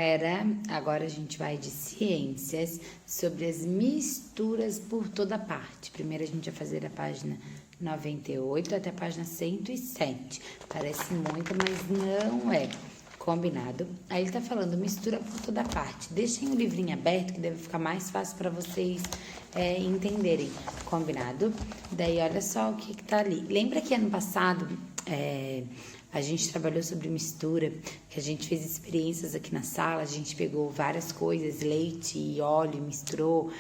galera, agora a gente vai de ciências sobre as misturas por toda parte. Primeiro a gente vai fazer a página 98 até a página 107. Parece muito, mas não é. Combinado? Aí ele tá falando mistura por toda parte. Deixem o livrinho aberto que deve ficar mais fácil para vocês entenderem. Combinado? Daí olha só o que tá ali. Lembra que ano passado a gente trabalhou sobre mistura, que a gente fez experiências aqui na sala, a gente pegou várias coisas, leite e óleo, misturou,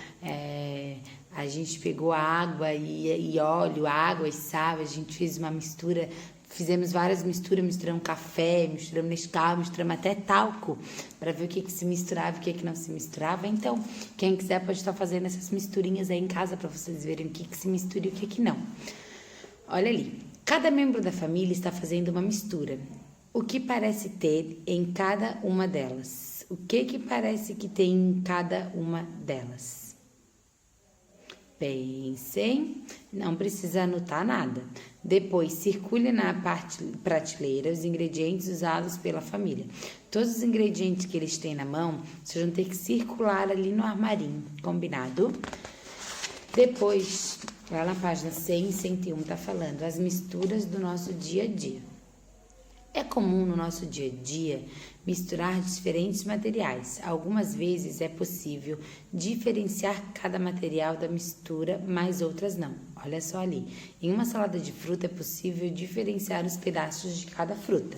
a gente pegou água e óleo, água e sal, a gente fez uma mistura, fizemos várias misturas, misturamos café, misturamos Nescau, misturamos até talco, para ver o que se misturava e o que não se misturava. Então, quem quiser pode estar fazendo essas misturinhas aí em casa, para vocês verem o que se mistura e o que não. Olha ali. Cada membro da família está fazendo uma mistura. O que parece ter em cada uma delas? O que parece que tem em cada uma delas? Pensem, não precisa anotar nada. Depois, circule na prateleira os ingredientes usados pela família. Todos os ingredientes que eles têm na mão, vocês vão ter que circular ali no armarinho, combinado? Depois, lá na página 100 e 101 tá falando as misturas do nosso dia a dia. É comum no nosso dia a dia misturar diferentes materiais. Algumas vezes é possível diferenciar cada material da mistura, mas outras não. Olha só ali. Em uma salada de fruta é possível diferenciar os pedaços de cada fruta.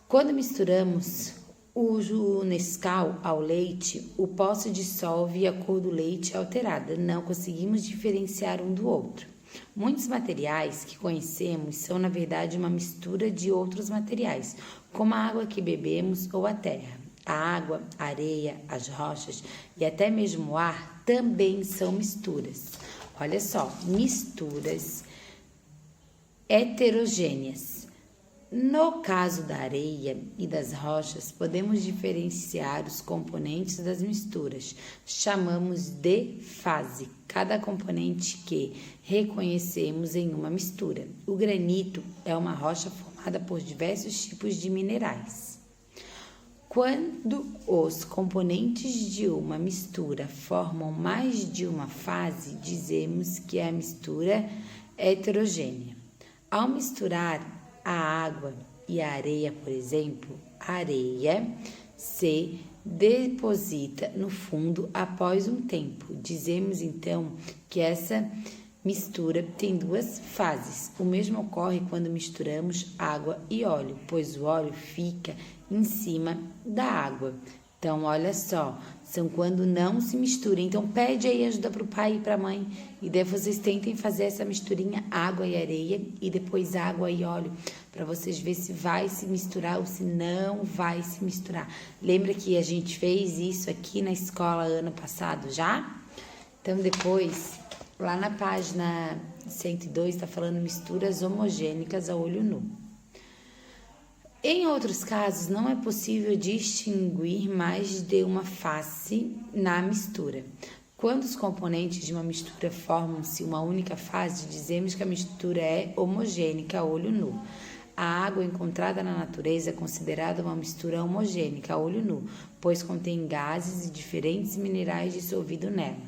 Quando misturamos o Nescau ao leite, o pó se dissolve e a cor do leite é alterada. Não conseguimos diferenciar um do outro. Muitos materiais que conhecemos são, na verdade, uma mistura de outros materiais, como a água que bebemos ou a terra. A água, a areia, as rochas e até mesmo o ar também são misturas. Olha só, misturas heterogêneas. No caso da areia e das rochas, podemos diferenciar os componentes das misturas. Chamamos de fase cada componente que reconhecemos em uma mistura. O granito é uma rocha formada por diversos tipos de minerais. Quando os componentes de uma mistura formam mais de uma fase, dizemos que a mistura é heterogênea. Ao misturar a água e a areia, por exemplo, a areia se deposita no fundo após um tempo. Dizemos então que essa mistura tem duas fases. O mesmo ocorre quando misturamos água e óleo, pois o óleo fica em cima da água. Então, olha só, são quando não se mistura. Então, pede aí ajuda para o pai e para a mãe. E daí vocês tentem fazer essa misturinha água e areia e depois água e óleo. Para vocês verem se vai se misturar ou se não vai se misturar. Lembra que a gente fez isso aqui na escola ano passado já? Então, depois, lá na página 102, está falando misturas homogênicas a olho nu. Em outros casos, não é possível distinguir mais de uma face na mistura. Quando os componentes de uma mistura formam-se uma única fase, dizemos que a mistura é homogênea a olho nu. A água encontrada na natureza é considerada uma mistura homogênea a olho nu, pois contém gases e diferentes minerais dissolvidos nela.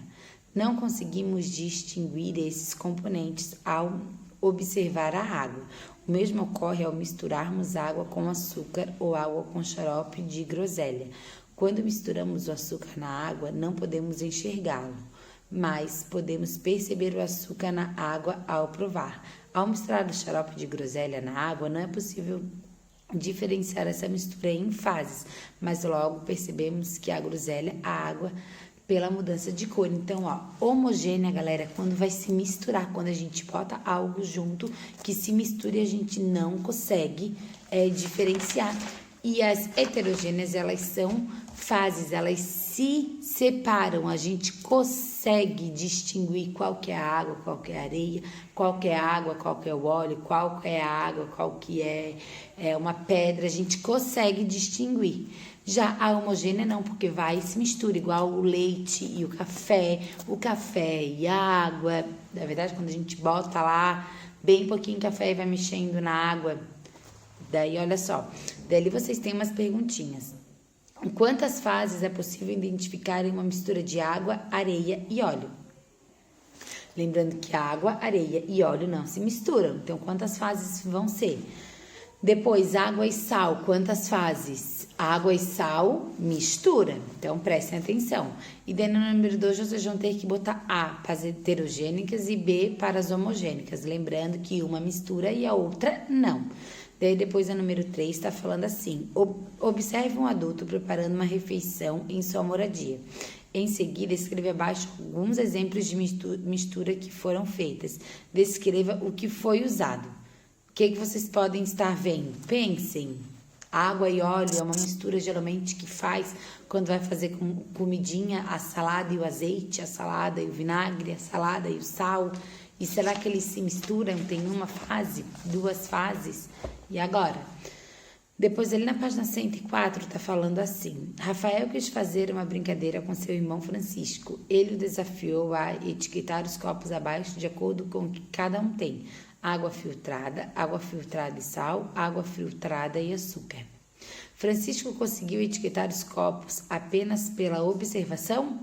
Não conseguimos distinguir esses componentes ao observar a água. O mesmo ocorre ao misturarmos água com açúcar ou água com xarope de groselha. Quando misturamos o açúcar na água, não podemos enxergá-lo, mas podemos perceber o açúcar na água ao provar. Ao misturar o xarope de groselha na água, não é possível diferenciar essa mistura em fases, mas logo percebemos que a groselha, a água, pela mudança de cor. Então, ó, homogênea, galera, quando vai se misturar, quando a gente bota algo junto que se misture, a gente não consegue diferenciar. E as heterogêneas, elas são fases, elas se separam, a gente consegue distinguir qual que é a água, qual que é a areia, qual que é a água, qual que é o óleo, qual que é a água, qual que é uma pedra, a gente consegue distinguir. Já a homogênea não, porque vai e se mistura, igual o leite e o café e a água. Na verdade, quando a gente bota lá bem pouquinho café e vai mexendo na água, daí olha só, daí vocês têm umas perguntinhas. Quantas fases é possível identificar em uma mistura de água, areia e óleo? Lembrando que água, areia e óleo não se misturam. Então, quantas fases vão ser? Depois, água e sal. Quantas fases? Água e sal mistura. Então, prestem atenção. E daí, no número 2, vocês vão ter que botar A para as heterogênicas e B para as homogênicas. Lembrando que uma mistura e a outra não. Daí, depois, a número 3 está falando assim. Observe um adulto preparando uma refeição em sua moradia. Em seguida, escreva abaixo alguns exemplos de mistura que foram feitas. Descreva o que foi usado. O que vocês podem estar vendo? Pensem. Água e óleo é uma mistura geralmente que faz quando vai fazer com comidinha, a salada e o azeite, a salada e o vinagre, a salada e o sal. E será que eles se misturam? Tem uma fase, duas fases? E agora? Depois, ali na página 104, está falando assim. Rafael quis fazer uma brincadeira com seu irmão Francisco. Ele o desafiou a etiquetar os copos abaixo de acordo com o que cada um tem. Água filtrada e sal, água filtrada e açúcar. Francisco conseguiu etiquetar os copos apenas pela observação?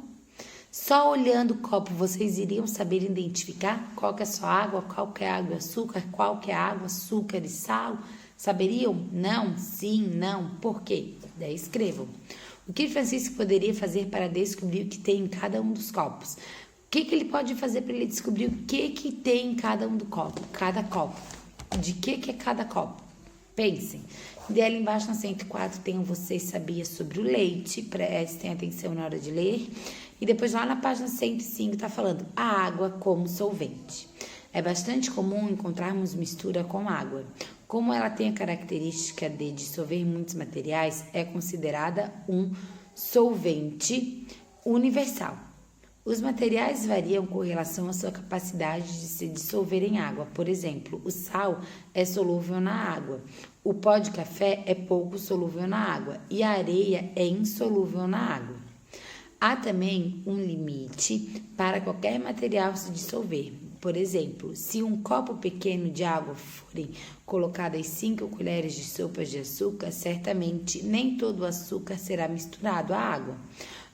Só olhando o copo, vocês iriam saber identificar qual que é só água, qual que é água e açúcar, qual que é água, açúcar e sal? Saberiam? Não, sim, não. Por quê? Daí escrevam. O que Francisco poderia fazer para descobrir o que tem em cada um dos copos? O que ele pode fazer para ele descobrir o que tem em cada um do copo? Cada copo. De que é cada copo? Pensem. E ali embaixo na 104 tem o Você Sabia sobre o leite. Prestem atenção na hora de ler. E depois lá na página 105 está falando a água como solvente. É bastante comum encontrarmos mistura com água. Como ela tem a característica de dissolver muitos materiais, é considerada um solvente universal. Os materiais variam com relação à sua capacidade de se dissolver em água. Por exemplo, o sal é solúvel na água, o pó de café é pouco solúvel na água e a areia é insolúvel na água. Há também um limite para qualquer material se dissolver. Por exemplo, se um copo pequeno de água forem colocadas 5 colheres de sopa de açúcar, certamente nem todo o açúcar será misturado à água.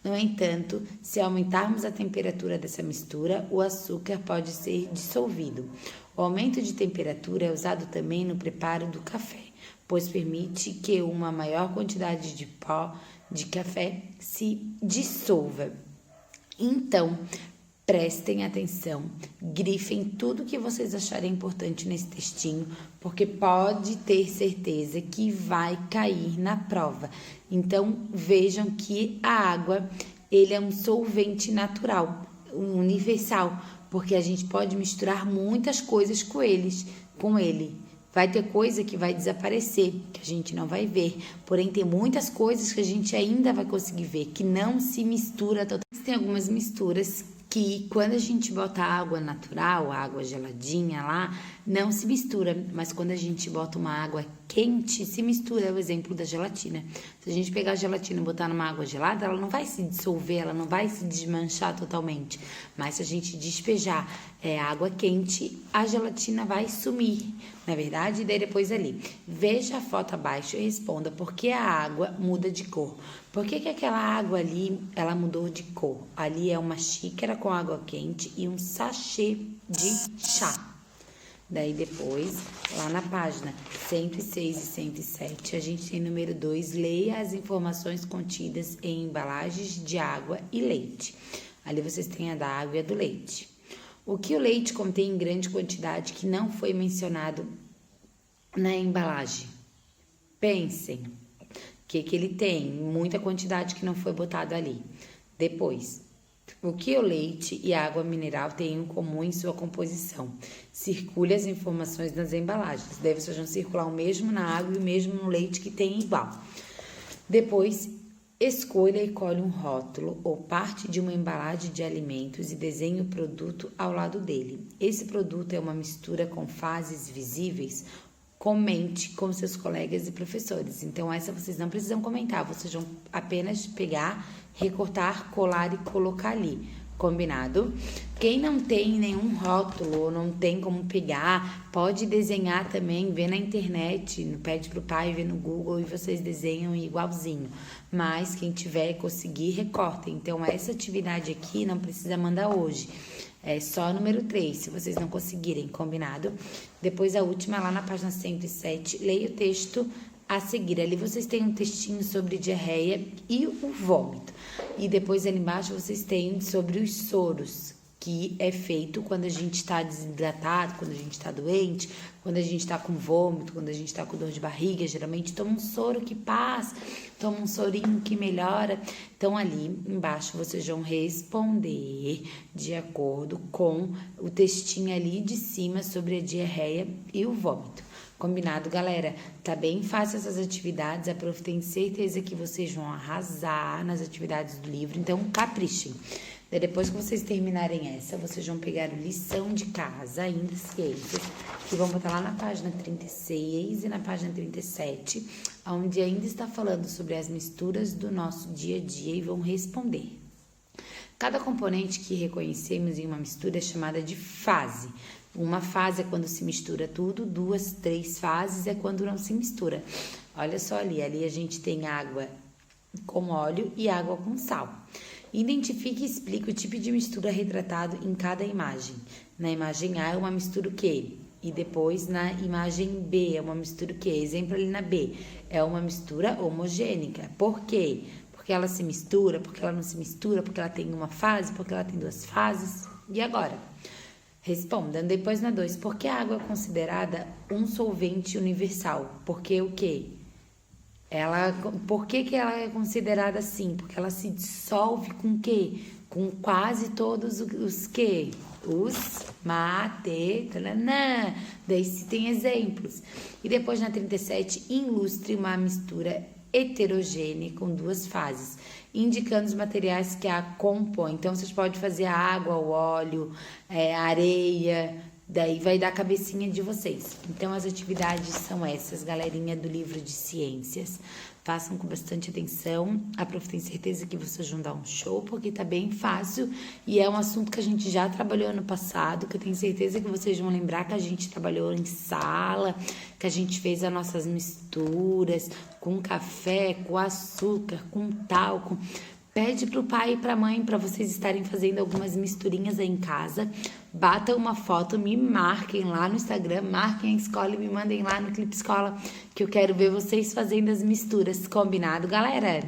No entanto, se aumentarmos a temperatura dessa mistura, o açúcar pode ser dissolvido. O aumento de temperatura é usado também no preparo do café, pois permite que uma maior quantidade de pó de café se dissolva. Então, prestem atenção, grifem tudo que vocês acharem importante nesse textinho, porque pode ter certeza que vai cair na prova. Então, vejam que a água, ele é um solvente natural, universal, porque a gente pode misturar muitas coisas com ele. Vai ter coisa que vai desaparecer, que a gente não vai ver. Porém, tem muitas coisas que a gente ainda vai conseguir ver, que não se mistura totalmente. Tem algumas misturas que quando a gente bota água natural, água geladinha lá, não se mistura. Mas quando a gente bota uma água quente, se mistura. É o exemplo da gelatina. Se a gente pegar a gelatina e botar numa água gelada, ela não vai se dissolver, ela não vai se desmanchar totalmente. Mas se a gente despejar água quente, a gelatina vai sumir. Na verdade, daí depois ali, veja a foto abaixo e responda por que a água muda de cor. Por que aquela água ali, ela mudou de cor? Ali é uma xícara com água quente e um sachê de chá. Daí depois, lá na página 106 e 107, a gente tem número 2, leia as informações contidas em embalagens de água e leite. Ali vocês têm a da água e a do leite. O que o leite contém em grande quantidade que não foi mencionado na embalagem? Pensem. O que ele tem? Muita quantidade que não foi botado ali. Depois, o que o leite e a água mineral têm em comum em sua composição? Circule as informações nas embalagens. Daí vocês vão circular o mesmo na água e o mesmo no leite que tem igual. Depois, escolha e colhe um rótulo ou parte de uma embalagem de alimentos e desenhe o produto ao lado dele. Esse produto é uma mistura com fases visíveis. Comente com seus colegas e professores. Então, essa vocês não precisam comentar, vocês vão apenas pegar, recortar, colar e colocar ali. Combinado? Quem não tem nenhum rótulo ou não tem como pegar, pode desenhar também, vê na internet, pede pro pai, vê no Google e vocês desenham igualzinho. Mas quem tiver conseguir, recorta. Então, essa atividade aqui não precisa mandar hoje. É só número 3, se vocês não conseguirem, combinado? Depois a última, lá na página 107, leia o texto a seguir. Ali vocês têm um textinho sobre diarreia e o vômito. E depois ali embaixo vocês têm sobre os soros, que é feito quando a gente está desidratado, quando a gente está doente, quando a gente está com vômito, quando a gente está com dor de barriga. Geralmente toma um soro que passa, toma um sorinho que melhora. Então ali embaixo vocês vão responder de acordo com o textinho ali de cima sobre a diarreia e o vômito. Combinado, galera? Tá bem fácil essas atividades, a prof tem certeza que vocês vão arrasar nas atividades do livro, então caprichem. Daí, depois que vocês terminarem essa, vocês vão pegar a lição de casa, ainda ciências, que vão botar lá na página 36 e na página 37, onde ainda está falando sobre as misturas do nosso dia a dia e vão responder. Cada componente que reconhecemos em uma mistura é chamada de fase. Uma fase é quando se mistura tudo, 2, 3 fases é quando não se mistura. Olha só ali a gente tem água com óleo e água com sal. Identifique e explique o tipo de mistura retratado em cada imagem. Na imagem A é uma mistura o quê? E depois na imagem B é uma mistura o quê? Exemplo ali na B, é uma mistura homogênica. Por quê? Porque ela se mistura, porque ela não se mistura, porque ela tem uma fase, porque ela tem 2 fases. E agora? Respondam. Depois na 2, por que a água é considerada um solvente universal? Porque o quê? Por que ela é considerada assim? Porque ela se dissolve com o quê? Com quase todos os quê? Os mate, talanã. Daí se tem exemplos. E depois na 37, ilustre uma mistura heterogênea com 2 fases, indicando os materiais que a compõem. Então, vocês podem fazer a água, o óleo, a areia, daí vai dar a cabecinha de vocês. Então, as atividades são essas, galerinha do livro de ciências. Façam com bastante atenção. A prof tem certeza que vocês vão dar um show, porque tá bem fácil e é um assunto que a gente já trabalhou ano passado, que eu tenho certeza que vocês vão lembrar que a gente trabalhou em sala, que a gente fez as nossas misturas com café, com açúcar, com talco. Pede pro pai e pra mãe para vocês estarem fazendo algumas misturinhas aí em casa. Batam uma foto, me marquem lá no Instagram, marquem a escola e me mandem lá no Clipe Escola, que eu quero ver vocês fazendo as misturas. Combinado, galera?